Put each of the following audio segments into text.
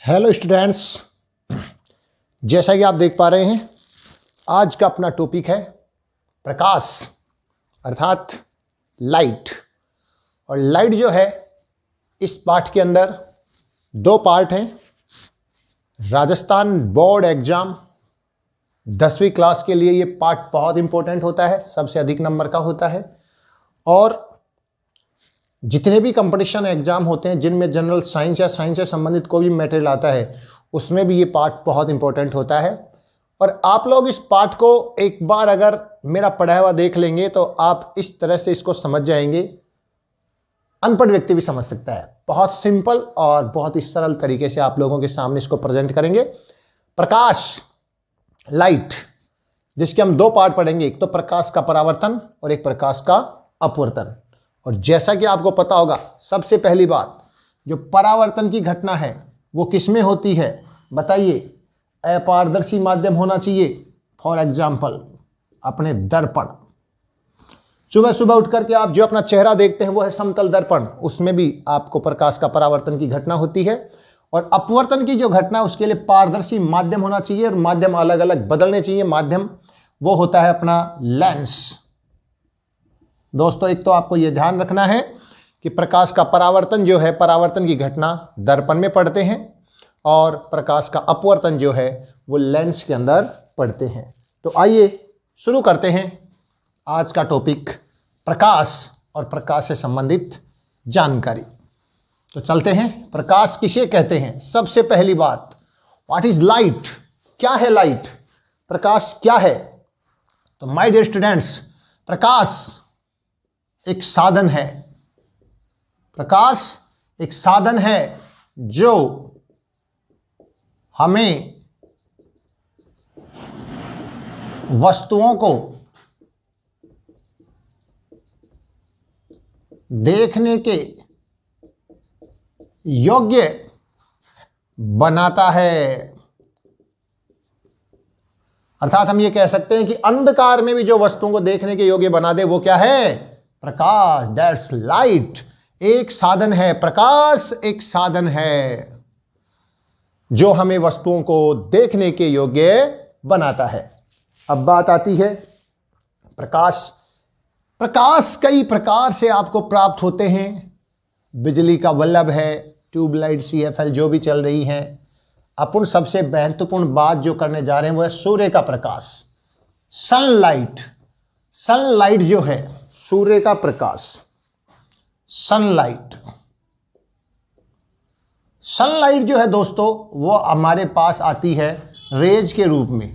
Hello students, जैसा कि आप देख पा रहे हैं आज का अपना टॉपिक है प्रकाश अर्थात लाइट। और लाइट जो है इस पाठ के अंदर दो पार्ट हैं। राजस्थान बोर्ड एग्जाम 10वीं क्लास के लिए ये पार्ट बहुत इंपॉर्टेंट होता है, सबसे अधिक नंबर का होता है। और जितने भी कंपटीशन एग्जाम होते हैं जिनमें जनरल साइंस या साइंस से संबंधित कोई भी मटेरियल आता है उसमें भी ये पार्ट बहुत इंपॉर्टेंट होता है। और आप लोग इस पार्ट को एक बार अगर मेरा पढ़ा हुआ देख लेंगे तो आप इस तरह से इसको समझ जाएंगे, अनपढ़ व्यक्ति भी समझ सकता है। बहुत सिंपल और बहुत ही सरल तरीके से आप लोगों के सामने इसको प्रेजेंट करेंगे। प्रकाश लाइट, जिसके हम दो पार्ट पढ़ेंगे, एक तो प्रकाश का परावर्तन और एक प्रकाश का अपवर्तन। और जैसा कि आपको पता होगा, सबसे पहली बात, जो परावर्तन की घटना है वो किसमें होती है बताइए? अपारदर्शी माध्यम होना चाहिए। फॉर एग्जाम्पल अपने दर्पण, सुबह सुबह उठ करके आप जो अपना चेहरा देखते हैं वो है समतल दर्पण, उसमें भी आपको प्रकाश का परावर्तन की घटना होती है। और अपवर्तन की जो घटना है उसके लिए पारदर्शी माध्यम होना चाहिए और माध्यम अलग अलग बदलने चाहिए। माध्यम वो होता है अपना लेंस। दोस्तों, एक तो आपको यह ध्यान रखना है कि प्रकाश का परावर्तन जो है, परावर्तन की घटना दर्पण में पड़ते हैं और प्रकाश का अपवर्तन जो है वो लेंस के अंदर पड़ते हैं। तो आइए शुरू करते हैं आज का टॉपिक, प्रकाश और प्रकाश से संबंधित जानकारी। तो चलते हैं, प्रकाश किसे कहते हैं? सबसे पहली बात, व्हाट इज लाइट? क्या है लाइट? प्रकाश क्या है? तो माय डियर स्टूडेंट्स, प्रकाश एक साधन है। प्रकाश एक साधन है जो हमें वस्तुओं को देखने के योग्य बनाता है। अर्थात हम ये कह सकते हैं कि अंधकार में भी जो वस्तुओं को देखने के योग्य बना दे वो क्या है? प्रकाश। That's light. एक साधन है, प्रकाश एक साधन है जो हमें वस्तुओं को देखने के योग्य बनाता है। अब बात आती है प्रकाश। प्रकाश कई प्रकार से आपको प्राप्त होते हैं। बिजली का बल्ब है, ट्यूबलाइट, CFL जो भी चल रही हैं। अपन सबसे महत्वपूर्ण बात जो करने जा रहे हैं वो है सूर्य का प्रकाश, सनलाइट। सनलाइट जो है, सूर्य का प्रकाश, सनलाइट। सनलाइट जो है दोस्तों वो हमारे पास आती है रेज के रूप में,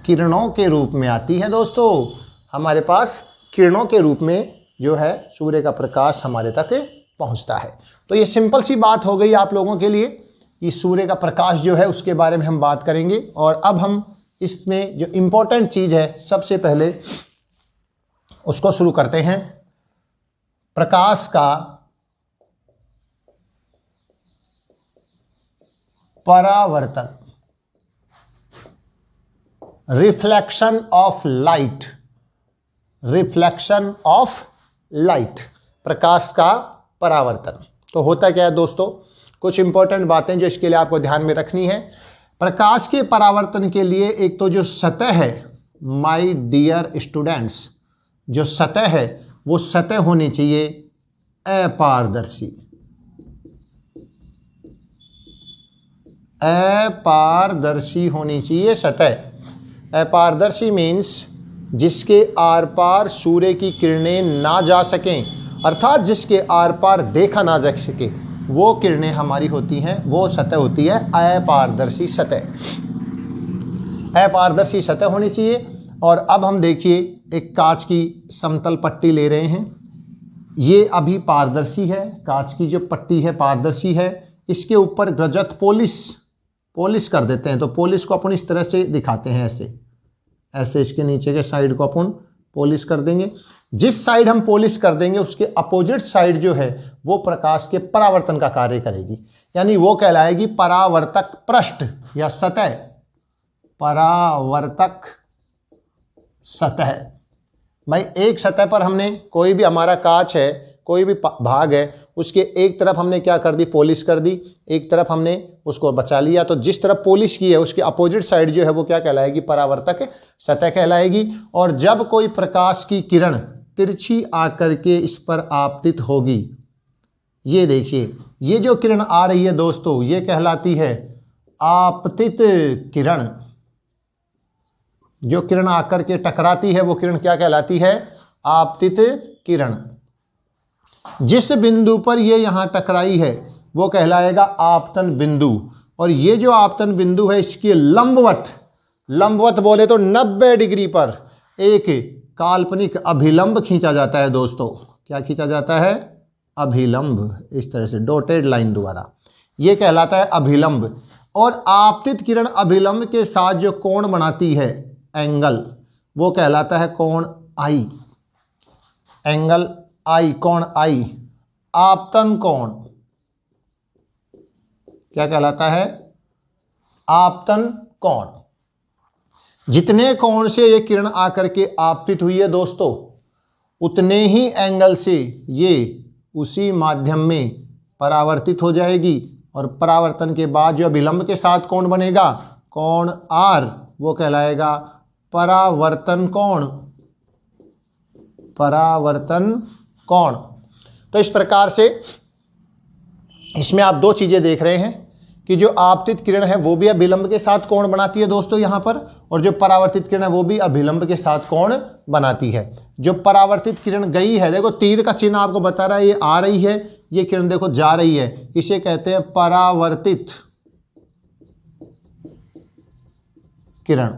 किरणों के रूप में आती है। दोस्तों, हमारे पास किरणों के रूप में जो है सूर्य का प्रकाश हमारे तक पहुंचता है। तो ये सिंपल सी बात हो गई आप लोगों के लिए कि सूर्य का प्रकाश जो है उसके बारे में हम बात करेंगे। और अब हम इसमें जो इंपॉर्टेंट चीज है सबसे पहले उसको शुरू करते हैं। प्रकाश का परावर्तन, reflection of light, reflection of light, प्रकाश का परावर्तन। तो होता क्या है दोस्तों, कुछ इंपॉर्टेंट बातें जो इसके लिए आपको ध्यान में रखनी है। प्रकाश के परावर्तन के लिए एक तो जो सतह है, माय डियर स्टूडेंट्स, जो सतह है वो सतह होनी चाहिए अपारदर्शी। अपारदर्शी होनी चाहिए सतह। अपारदर्शी मीन्स जिसके आर पार सूर्य की किरणें ना जा सकें, अर्थात जिसके आर पार देखा ना जा सके, वो किरणें हमारी होती हैं, वो सतह होती है अपारदर्शी सतह। अपारदर्शी सतह होनी चाहिए। और अब हम देखिए एक कांच की समतल पट्टी ले रहे हैं, ये अभी पारदर्शी है, कांच की जो पट्टी है पारदर्शी है। इसके ऊपर रजत पॉलिश कर देते हैं। तो पॉलिश को अपन इस तरह से दिखाते हैं, ऐसे ऐसे इसके नीचे के साइड को अपन पॉलिश कर देंगे। जिस साइड हम पॉलिश कर देंगे उसके अपोजिट साइड जो है वो प्रकाश के परावर्तन का कार्य करेगी, यानी वो कहलाएगी परावर्तक पृष्ठ या सतह। परावर्तक सतह। भाई एक सतह पर हमने, कोई भी हमारा कांच है कोई भी भाग है उसके एक तरफ हमने क्या कर दी, पॉलिश कर दी, एक तरफ हमने उसको बचा लिया, तो जिस तरफ पॉलिश की है उसकी अपोजिट साइड जो है वो क्या कहलाएगी, परावर्तक सतह कहलाएगी। और जब कोई प्रकाश की किरण तिरछी आकर के इस पर आपतित होगी, ये देखिए ये जो किरण आ रही है दोस्तों ये कहलाती है आपतित किरण। जो किरण आकर के टकराती है वो किरण क्या कहलाती है, आपतित किरण। जिस बिंदु पर ये यहां टकराई है वो कहलाएगा आपतन बिंदु। और ये जो आपतन बिंदु है इसकी लंबवत बोले तो 90 डिग्री पर एक काल्पनिक अभिलंब खींचा जाता है दोस्तों। क्या खींचा जाता है, अभिलंब, इस तरह से डॉटेड लाइन द्वारा, ये कहलाता है अभिलंब। और आपतित किरण अभिलंब के साथ जो कोण बनाती है, एंगल, वो कहलाता है कोण आई, एंगल आई, कोण आई। आपतन कोण क्या कहलाता है, आपतन कोण। जितने कोण से ये किरण आकर के आपतित हुई है दोस्तों, उतने ही एंगल से ये उसी माध्यम में परावर्तित हो जाएगी। और परावर्तन के बाद जो अभिलंब के साथ कोण बनेगा, कोण आर, वो कहलाएगा परावर्तन कोण, परावर्तन कोण। तो इस प्रकार से इसमें आप दो चीजें देख रहे हैं कि जो आपतित किरण है वो भी अभिलंब के साथ कोण बनाती है दोस्तों यहाँ पर, और जो परावर्तित किरण है वो भी अभिलंब के साथ कोण बनाती है। जो परावर्तित किरण गई है, देखो तीर का चिन्ह आपको बता रहा है, ये आ रही है, ये किरण देखो जा रही है, इसे कहते हैं परावर्तित किरण।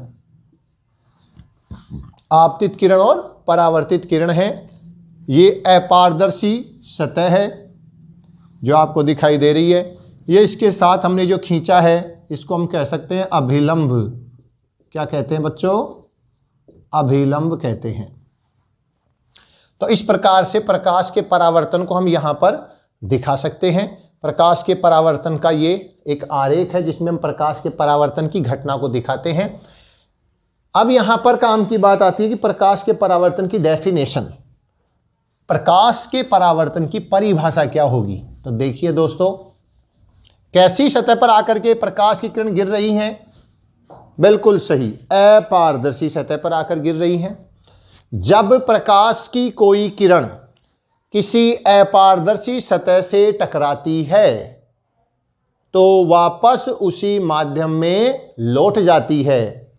आपतित किरण और परावर्तित किरण है। ये अपारदर्शी सतह है जो आपको दिखाई दे रही है, ये इसके साथ हमने जो खींचा है इसको हम कह सकते हैं अभिलंब। क्या कहते हैं बच्चों, अभिलंब कहते हैं। तो इस प्रकार से प्रकाश के परावर्तन को हम यहां पर दिखा सकते हैं। प्रकाश के परावर्तन का ये एक आरेख है जिसमें हम प्रकाश के परावर्तन की घटना को दिखाते हैं। अब यहां पर काम की बात आती है कि प्रकाश के परावर्तन की डेफिनेशन, प्रकाश के परावर्तन की परिभाषा क्या होगी। तो देखिए दोस्तों, कैसी सतह पर आकर के प्रकाश की किरण गिर रही हैं, बिल्कुल सही, अपारदर्शी सतह पर आकर गिर रही हैं। जब प्रकाश की कोई किरण किसी अपारदर्शी सतह से टकराती है तो वापस उसी माध्यम में लौट जाती है।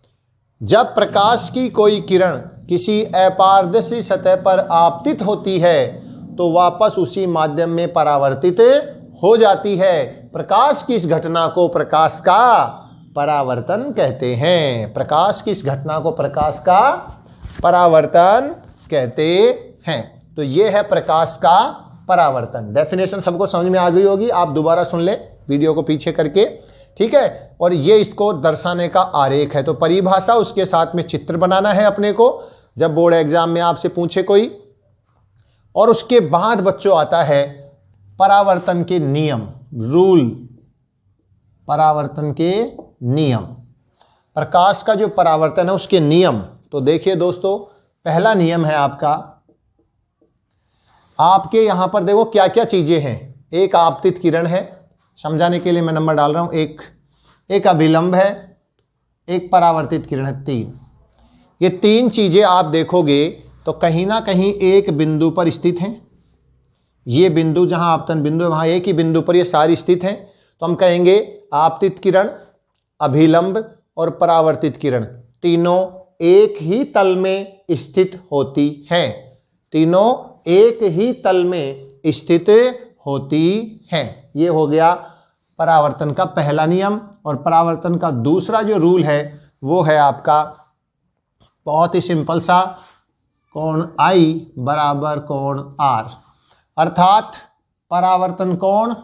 जब प्रकाश की कोई किरण किसी अपारदर्शी सतह पर आपतित होती है तो वापस उसी माध्यम में परावर्तित हो जाती है। प्रकाश की इस घटना को प्रकाश का परावर्तन कहते हैं। प्रकाश की इस घटना को प्रकाश का परावर्तन कहते हैं। तो यह है प्रकाश का परावर्तन। डेफिनेशन सबको समझ में आ गई होगी, आप दोबारा सुन लें वीडियो को पीछे करके, ठीक है। और ये इसको दर्शाने का आरेख है। तो परिभाषा, उसके साथ में चित्र बनाना है अपने को जब बोर्ड एग्जाम में आपसे पूछे कोई। और उसके बाद बच्चों आता है परावर्तन के नियम, रूल, परावर्तन के नियम, प्रकाश का जो परावर्तन है उसके नियम। तो देखिए दोस्तों, पहला नियम है आपके यहां पर देखो क्या क्या चीजें हैं। एक आपतित किरण है, समझाने के लिए मैं नंबर डाल रहा हूं, एक अभिलंब है, एक परावर्तित किरण है, 3। ये 3 चीजें आप देखोगे तो कहीं ना कहीं एक बिंदु पर स्थित हैं। ये बिंदु जहां आपतन बिंदु है वहां एक ही बिंदु पर ये सारी स्थित हैं। तो हम कहेंगे आपतित किरण, अभिलंब और परावर्तित किरण तीनों एक ही तल में स्थित होती हैं। तीनों एक ही तल में स्थित होती हैं। ये हो गया परावर्तन का पहला नियम। और परावर्तन का दूसरा जो रूल है वो है आपका बहुत ही सिंपल सा, कोण आई बराबर कोण आर, अर्थात परावर्तन कोण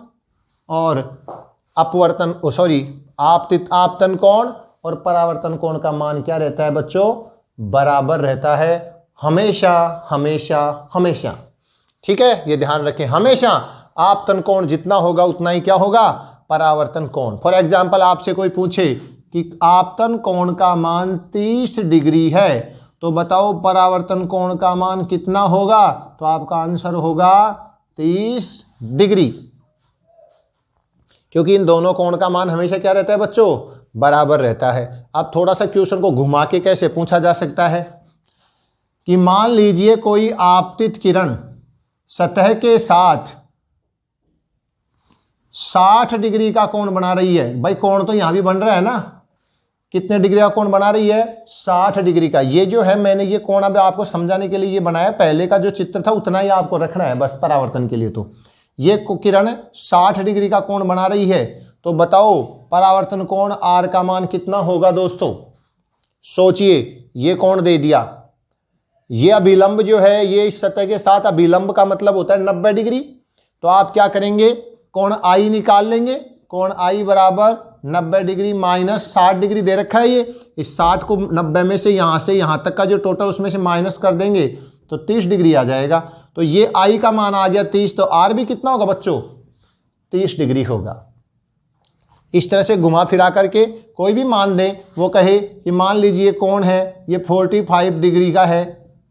और आपतन कोण और परावर्तन कोण का मान क्या रहता है बच्चों, बराबर रहता है हमेशा हमेशा हमेशा। ठीक है, ये ध्यान रखें, हमेशा आपतन कोण जितना होगा उतना ही क्या होगा, परावर्तन कोण। फॉर एग्जाम्पल आपसे कोई पूछे कि आपतन कोण का मान 30 डिग्री है तो बताओ परावर्तन कोण का मान कितना होगा, तो आपका आंसर होगा 30 डिग्री, क्योंकि इन दोनों कोण का मान हमेशा क्या रहता है बच्चों, बराबर रहता है। अब थोड़ा सा क्वेश्चन को घुमा के कैसे पूछा जा सकता है कि मान लीजिए कोई आपतित किरण सतह के साथ 60 डिग्री का कोण बना रही है। भाई कोण तो यहां भी बन रहा है ना, कितने डिग्री का कोण बना रही है, 60 डिग्री का। ये जो है मैंने ये कोण अब आपको समझाने के लिए ये बनाया, पहले का जो चित्र था उतना ही आपको रखना है बस परावर्तन के लिए। तो ये किरण 60 डिग्री का कोण बना रही है, तो बताओ परावर्तन कोण R का मान कितना होगा दोस्तों। सोचिए, ये कोण दे दिया, ये अभिलंब जो है ये इस सतह के साथ अभिलंब का मतलब होता है 90 डिग्री। तो आप क्या करेंगे, कोण I निकाल लेंगे। कोण I बराबर 90 डिग्री माइनस 60 डिग्री दे रखा है ये, इस 60 को 90 में से यहाँ तक का जो टोटल उसमें से माइनस कर देंगे तो 30 डिग्री आ जाएगा। तो ये I का मान आ गया 30, तो R भी कितना होगा बच्चों, 30 डिग्री होगा। इस तरह से घुमा फिरा करके कोई भी मान दें, वो कहे कि मान लीजिए कोण है ये 45 डिग्री का है,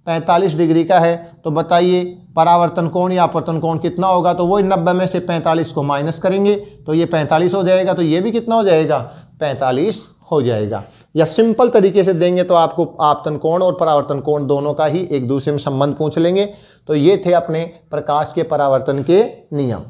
45 डिग्री का है, तो बताइए परावर्तन कोण या अपवर्तन कोण कितना होगा। तो वो 90 में से 45 को माइनस करेंगे तो ये 45 हो जाएगा, तो ये भी कितना हो जाएगा, 45 हो जाएगा। या सिंपल तरीके से देंगे तो आपको आपतन कोण और परावर्तन कोण दोनों का ही एक दूसरे में संबंध पूछ लेंगे। तो ये थे अपने प्रकाश के परावर्तन के नियम।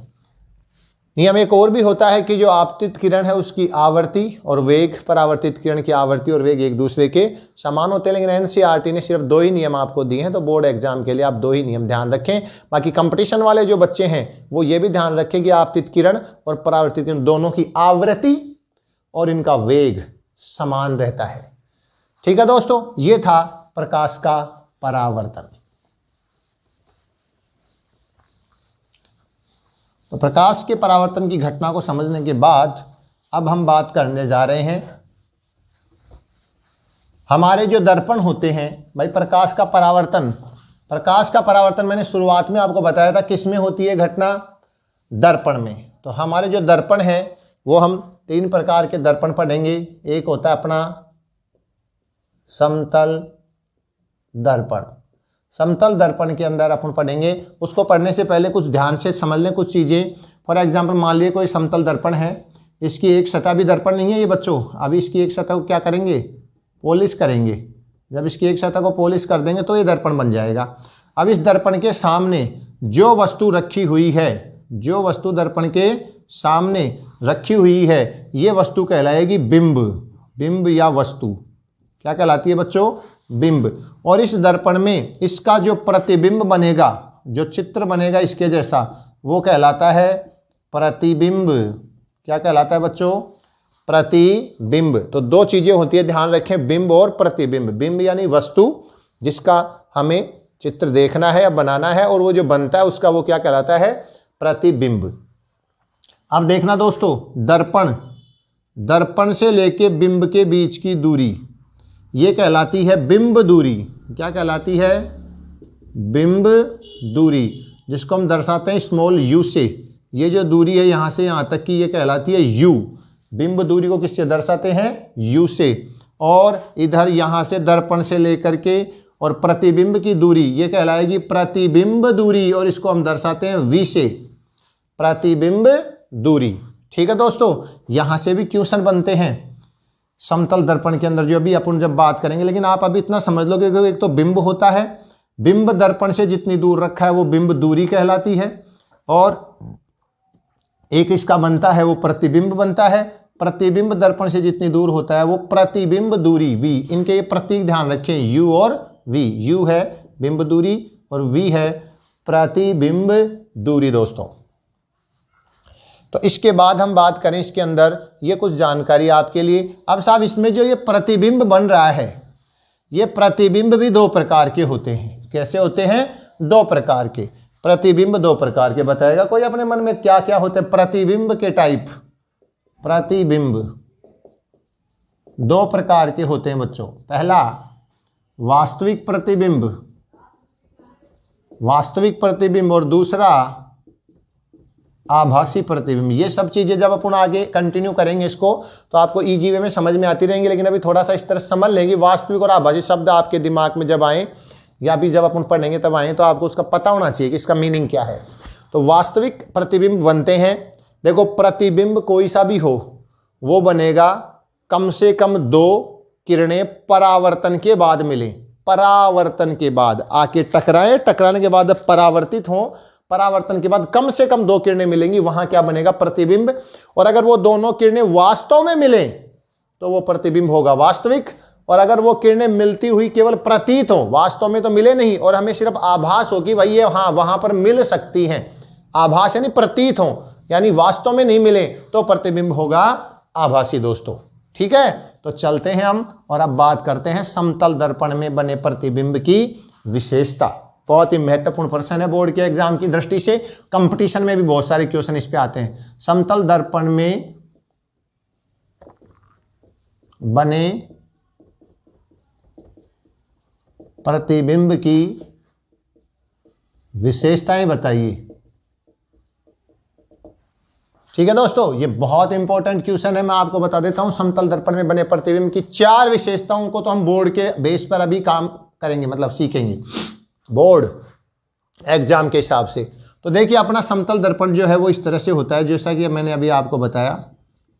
नियम एक और भी होता है कि जो आपतित किरण है उसकी आवर्ती और वेग, परावर्तित किरण की आवर्ती और वेग एक दूसरे के समान होते हैं। लेकिन एनसीईआरटी ने सिर्फ 2 ही नियम आपको दिए हैं, तो बोर्ड एग्जाम के लिए आप 2 ही नियम ध्यान रखें। बाकी कंपटीशन वाले जो बच्चे हैं वो ये भी ध्यान रखें कि आपतित किरण और परावर्तित किरण दोनों की आवृत्ति और इनका वेग समान रहता है। ठीक है दोस्तों, ये था प्रकाश का परावर्तन। तो प्रकाश के परावर्तन की घटना को समझने के बाद अब हम बात करने जा रहे हैं हमारे जो दर्पण होते हैं। भाई प्रकाश का परावर्तन मैंने शुरुआत में आपको बताया था किस में होती है घटना, दर्पण में। तो हमारे जो दर्पण है वो हम 3 प्रकार के दर्पण पढ़ेंगे। एक होता है अपना समतल दर्पण। समतल दर्पण के अंदर अपन पढ़ेंगे, उसको पढ़ने से पहले कुछ ध्यान से समझ लें कुछ चीज़ें। फॉर एग्जांपल मान लिए कोई समतल दर्पण है, इसकी एक सतह भी दर्पण नहीं है ये बच्चों। अभी इसकी एक सतह को क्या करेंगे, पॉलिश करेंगे। जब इसकी एक सतह को पॉलिश कर देंगे तो ये दर्पण बन जाएगा। अब इस दर्पण के सामने जो वस्तु रखी हुई है, जो वस्तु दर्पण के सामने रखी हुई है, ये वस्तु कहलाएगी बिंब। बिंब या वस्तु क्या कहलाती है बच्चों, बिंब। और इस दर्पण में इसका जो प्रतिबिंब बनेगा, जो चित्र बनेगा इसके जैसा, वो कहलाता है प्रतिबिंब। क्या कहलाता है बच्चों, प्रतिबिंब। तो 2 चीजें होती है, ध्यान रखें, बिंब और प्रतिबिंब। बिंब यानी वस्तु जिसका हमें चित्र देखना है या बनाना है, और वो जो बनता है उसका वो क्या कहलाता है, प्रतिबिंब। अब देखना दोस्तों, दर्पण से लेके बिंब के बीच की दूरी ये कहलाती है बिंब दूरी। क्या कहलाती है, बिंब दूरी, जिसको हम दर्शाते हैं स्मॉल यू से। ये जो दूरी है यहाँ से यहाँ तक की ये कहलाती है यू। बिंब दूरी को किससे दर्शाते हैं, यू से। और इधर यहाँ से दर्पण से लेकर के और प्रतिबिंब की दूरी ये कहलाएगी प्रतिबिंब दूरी, और इसको हम दर्शाते हैं वी से, प्रतिबिंब दूरी। ठीक है दोस्तों, यहाँ से भी क्वेश्चन बनते हैं समतल दर्पण के अंदर, जो भी अपन जब बात करेंगे। लेकिन आप अभी इतना समझ लो कि एक तो बिंब होता है, बिंब दर्पण से जितनी दूर रखा है वो बिंब दूरी कहलाती है, और एक इसका बनता है वो प्रतिबिंब बनता है। प्रतिबिंब दर्पण से जितनी दूर होता है वो प्रतिबिंब दूरी वी। इनके ये प्रतीक ध्यान रखें, यू और वी। यू है बिंब दूरी और वी है प्रतिबिंब दूरी दोस्तों। तो इसके बाद हम बात करें इसके अंदर ये कुछ जानकारी आपके लिए। अब साहब इसमें जो ये प्रतिबिंब बन रहा है, ये प्रतिबिंब भी 2 प्रकार के होते हैं। कैसे होते हैं, 2 प्रकार के। प्रतिबिंब 2 प्रकार के बताएगा कोई अपने मन में क्या क्या होते हैं प्रतिबिंब के टाइप। प्रतिबिंब 2 प्रकार के होते हैं बच्चों। पहला वास्तविक प्रतिबिंब, वास्तविक प्रतिबिंब, और दूसरा आभासी प्रतिबिंब। ये सब चीजें जब अपन आगे कंटिन्यू करेंगे इसको तो आपको इजी वे में समझ में आती रहेंगी। लेकिन अभी थोड़ा सा इस तरह समझ लेंगे, वास्तविक और आभासी शब्द आपके दिमाग में जब आए या भी जब अपन पढ़ेंगे तब आए तो आपको उसका पता होना चाहिए कि इसका मीनिंग क्या है। तो वास्तविक प्रतिबिंब बनते हैं, देखो प्रतिबिंब कोई सा भी हो वो बनेगा कम से कम 2 किरणें परावर्तन के बाद मिले, परावर्तन के बाद आके टकराए, टकराने के बाद परावर्तित हो, परावर्तन के बाद कम से कम 2 किरणें मिलेंगी, वहां क्या बनेगा प्रतिबिंब। और अगर वो दोनों किरणें वास्तव में मिले तो वो प्रतिबिंब होगा वास्तविक। और अगर वो किरणें मिलती हुई केवल प्रतीत हो, वास्तव में तो मिले नहीं और हमें सिर्फ आभास हो कि भाई ये हाँ वहां पर मिल सकती हैं, आभास यानी प्रतीत हो यानी वास्तव में नहीं मिले, तो प्रतिबिंब होगा आभासी दोस्तों। ठीक है, तो चलते हैं हम और अब बात करते हैं समतल दर्पण में बने प्रतिबिंब की विशेषता। बहुत ही महत्वपूर्ण प्रश्न है बोर्ड के एग्जाम की दृष्टि से, कंपटीशन में भी बहुत सारे क्वेश्चन इस पे आते हैं। समतल दर्पण में बने प्रतिबिंब की विशेषताएं बताइए। ठीक है दोस्तों, ये बहुत इंपॉर्टेंट क्वेश्चन है, मैं आपको बता देता हूं। समतल दर्पण में बने प्रतिबिंब की 4 विशेषताओं को तो हम बोर्ड के बेस पर अभी काम करेंगे, मतलब सीखेंगे बोर्ड एग्जाम के हिसाब से। तो देखिए अपना समतल दर्पण जो है वो इस तरह से होता है, जैसा कि मैंने अभी आपको बताया,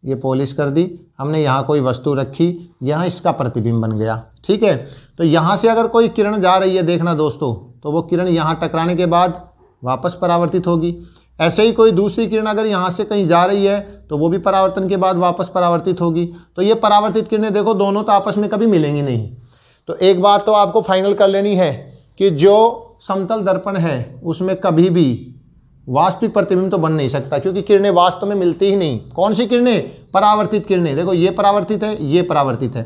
ये पॉलिश कर दी हमने, यहाँ कोई वस्तु रखी, यहाँ इसका प्रतिबिंब बन गया। ठीक है, तो यहाँ से अगर कोई किरण जा रही है देखना दोस्तों, तो वो किरण यहाँ टकराने के बाद वापस परावर्तित होगी। ऐसे ही कोई दूसरी किरण अगर यहाँ से कहीं जा रही है तो वो भी परावर्तन के बाद वापस परावर्तित होगी। तो ये परावर्तित किरणें देखो दोनों तो आपस में कभी मिलेंगी नहीं। तो एक बात तो आपको फाइनल कर लेनी है कि जो समतल दर्पण है उसमें कभी भी वास्तविक प्रतिबिंब तो बन नहीं सकता, क्योंकि किरणें वास्तव में मिलती ही नहीं। कौन सी किरणें? परावर्तित किरणें। देखो ये परावर्तित है, ये परावर्तित है,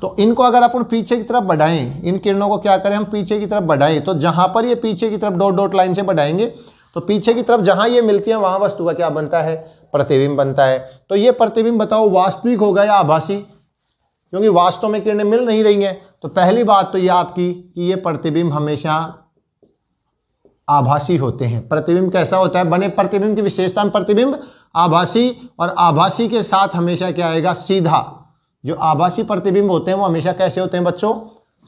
तो इनको अगर अपन पीछे की तरफ बढ़ाएं, इन किरणों को क्या करें हम पीछे की तरफ बढ़ाएं, तो जहां पर ये पीछे की तरफ डॉट डॉट लाइन से बढ़ाएंगे तो पीछे की तरफ जहां ये मिलती है वहां वस्तु का क्या बनता है? प्रतिबिंब बनता है। तो ये प्रतिबिंब बताओ वास्तविक होगा या आभासी? क्योंकि वास्तव में किरणें मिल नहीं रही हैं, तो पहली बात तो ये आपकी कि ये प्रतिबिंब हमेशा आभासी होते हैं। प्रतिबिंब कैसा होता है? बने प्रतिबिंब की विशेषता में प्रतिबिंब आभासी, और आभासी के साथ हमेशा क्या आएगा? सीधा। जो आभासी प्रतिबिंब होते हैं वो हमेशा कैसे होते हैं बच्चों?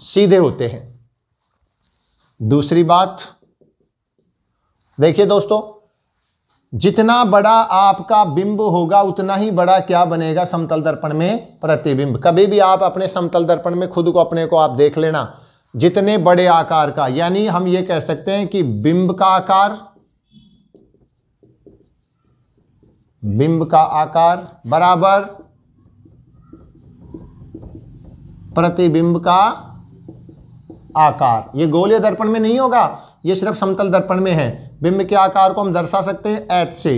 सीधे होते हैं। दूसरी बात देखिए दोस्तों, जितना बड़ा आपका बिंब होगा उतना ही बड़ा क्या बनेगा समतल दर्पण में? प्रतिबिंब। कभी भी आप अपने समतल दर्पण में खुद को अपने को आप देख लेना, जितने बड़े आकार का, यानी हम ये कह सकते हैं कि बिंब का आकार, बिंब का आकार बराबर प्रतिबिंब का आकार। ये गोलीय दर्पण में नहीं होगा, ये सिर्फ समतल दर्पण में है। बिंब के आकार को हम दर्शा सकते हैं H से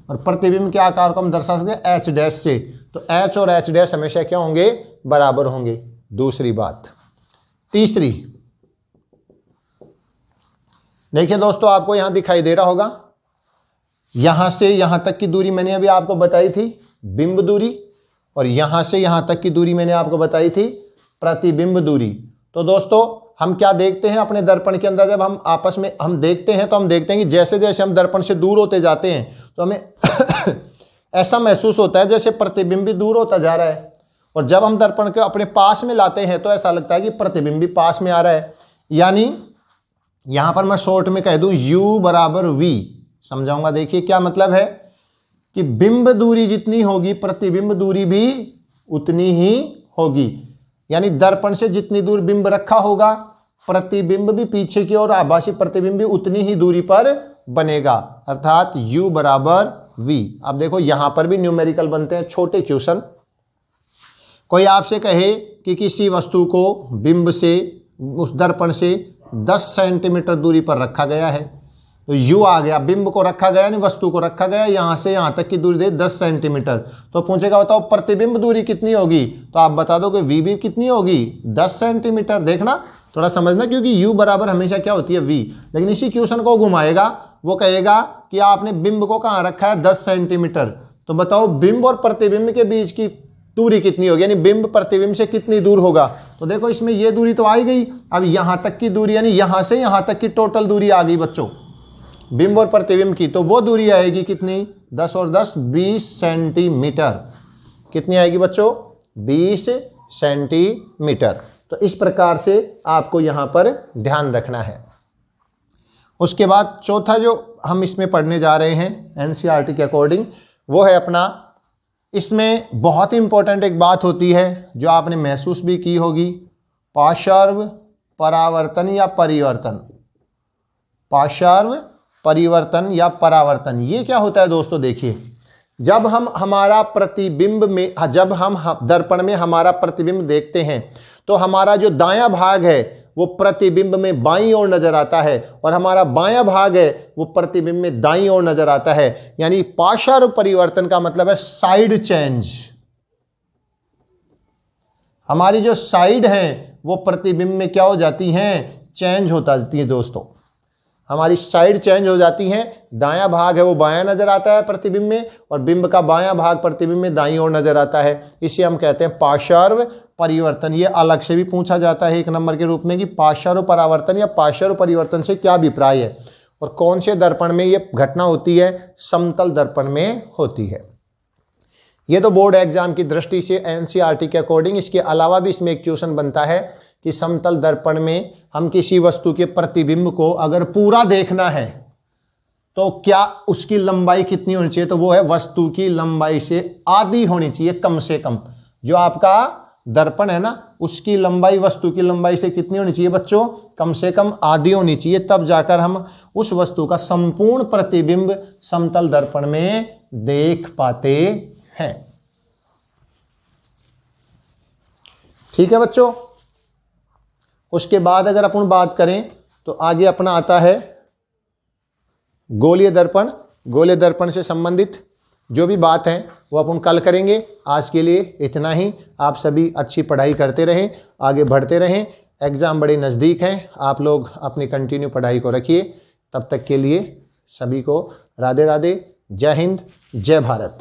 और प्रतिबिंब के आकार को हम दर्शा सकते हैं H डैश से। तो H और H डैश हमेशा क्या होंगे? बराबर होंगे। दूसरी बात। तीसरी देखिए दोस्तों, आपको यहां दिखाई दे रहा होगा, यहां से यहां तक की दूरी मैंने अभी आपको बताई थी बिंब दूरी, और यहां से यहां तक की दूरी मैंने आपको बताई थी प्रतिबिंब दूरी। तो दोस्तों हम क्या देखते हैं अपने दर्पण के अंदर, जब हम आपस में हम देखते हैं तो हम देखते हैं कि जैसे जैसे हम दर्पण से दूर होते जाते हैं तो हमें ऐसा महसूस होता है जैसे प्रतिबिंब भी दूर होता जा रहा है, और जब हम दर्पण को अपने पास में लाते हैं तो ऐसा लगता है कि प्रतिबिंब भी पास में आ रहा है। यानी यहां पर मैं शॉर्ट में कह दूं U बराबर V, समझाऊंगा। देखिए क्या मतलब है कि बिंब दूरी जितनी होगी प्रतिबिंब दूरी भी उतनी ही होगी। यानी दर्पण से जितनी दूर बिंब रखा होगा प्रतिबिंब भी पीछे की ओर आभासी प्रतिबिंब भी उतनी ही दूरी पर बनेगा, अर्थात U बराबर V। अब देखो यहां पर भी न्यूमेरिकल बनते हैं छोटे क्वेश्चन। कोई आपसे कहे कि किसी वस्तु को बिंब से उस दर्पण से 10 सेंटीमीटर दूरी पर रखा गया है, तो U आ गया, बिंब को रखा गया यानी वस्तु को रखा गया, यहां से यहां तक की दूरी दे 10 सेंटीमीटर। तो पूछेगा बताओ प्रतिबिंब दूरी कितनी होगी, तो आप बता दो कि V भी कितनी होगी? 10 सेंटीमीटर। देखना थोड़ा समझना, क्योंकि U बराबर हमेशा क्या होती है? V। लेकिन इसी क्वेश्चन को घुमाएगा, वो कहेगा कि आपने बिंब को कहां रखा है? 10 सेंटीमीटर। तो बताओ बिंब और प्रतिबिंब के बीच की दूरी कितनी होगी, यानी बिंब प्रतिबिंब से कितनी दूर होगा? तो देखो इसमें ये दूरी तो आ ही गई। अब यहां तक की दूरी यानी यहां से यहां तक की टोटल दूरी आ गई बच्चों बिंब और प्रतिबिंब की, तो वो दूरी आएगी कितनी? 10 और 10 20 सेंटीमीटर। कितनी आएगी बच्चों? 20 सेंटीमीटर। तो इस प्रकार से आपको यहां पर ध्यान रखना है। उसके बाद चौथा जो हम इसमें पढ़ने जा रहे हैं एनसीईआरटी के अकॉर्डिंग, वो है अपना, इसमें बहुत ही इंपॉर्टेंट एक बात होती है जो आपने महसूस भी की होगी, पार्श्व परावर्तन या परिवर्तन। पार्श्व परिवर्तन या परावर्तन, ये क्या होता है दोस्तों? देखिए, जब हम हमारा प्रतिबिंब में, जब हम दर्पण में हमारा प्रतिबिंब देखते हैं तो हमारा जो दायां भाग है वो प्रतिबिंब में बाईं ओर नजर आता है और हमारा बायां भाग है वो प्रतिबिंब में दाईं ओर नजर आता है। यानी पार्श्व परिवर्तन का मतलब है साइड चेंज। हमारी जो साइड है वो प्रतिबिंब में क्या हो जाती हैं? चेंज होता जाती है दोस्तों। हमारी साइड चेंज हो जाती हैं, दायां भाग है वो बायां नजर आता है प्रतिबिंब में और बिंब का बायां भाग प्रतिबिंब में दाईं ओर नजर आता है। इसे हम कहते हैं पार्श्व परिवर्तन। ये अलग से भी पूछा जाता है 1 नंबर के रूप में कि पार्श्व परावर्तन या पार्श्व परिवर्तन से क्या अभिप्राय है और कौन से दर्पण में ये घटना होती है? समतल दर्पण में होती है। ये तो बोर्ड एग्जाम की दृष्टि से एनसीईआरटी के अकॉर्डिंग। इसके अलावा भी इसमें एक क्वेश्चन बनता है कि समतल दर्पण में हम किसी वस्तु के प्रतिबिंब को अगर पूरा देखना है तो क्या उसकी लंबाई कितनी होनी चाहिए? तो वो है वस्तु की लंबाई से आधी होनी चाहिए कम से कम। जो आपका दर्पण है ना, उसकी लंबाई वस्तु की लंबाई से कितनी होनी चाहिए बच्चों? कम से कम आधी होनी चाहिए, तब जाकर हम उस वस्तु का संपूर्ण प्रतिबिंब समतल दर्पण में देख पाते हैं। ठीक है बच्चों। उसके बाद अगर अपन बात करें तो आगे अपना आता है गोलीय दर्पण। गोलीय दर्पण से संबंधित जो भी बात है वो अपन कल करेंगे। आज के लिए इतना ही। आप सभी अच्छी पढ़ाई करते रहें, आगे बढ़ते रहें। एग्ज़ाम बड़े नज़दीक हैं, आप लोग अपनी कंटिन्यू पढ़ाई को रखिए। तब तक के लिए सभी को राधे राधे, जय हिंद, जय भारत।